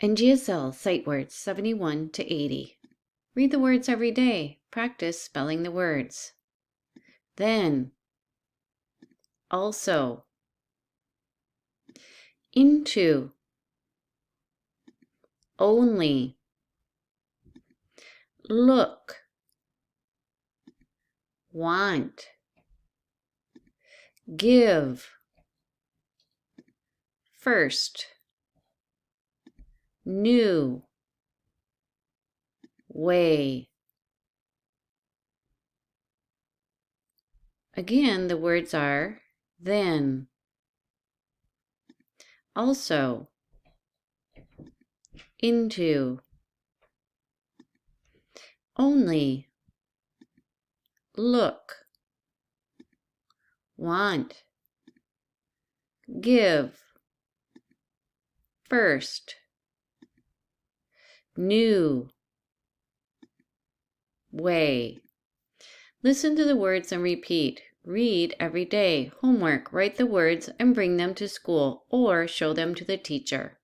ngsl sight words 71 to 80. Read the words every day. Practice spelling the words. Then, also, into, only, look, want, give, first, new, way. Again, the words are then, also, into, only, look, want, give, first, new, way. Listen to the words and repeat. Read every day. Homework. Write the words and bring them to school or show them to the teacher.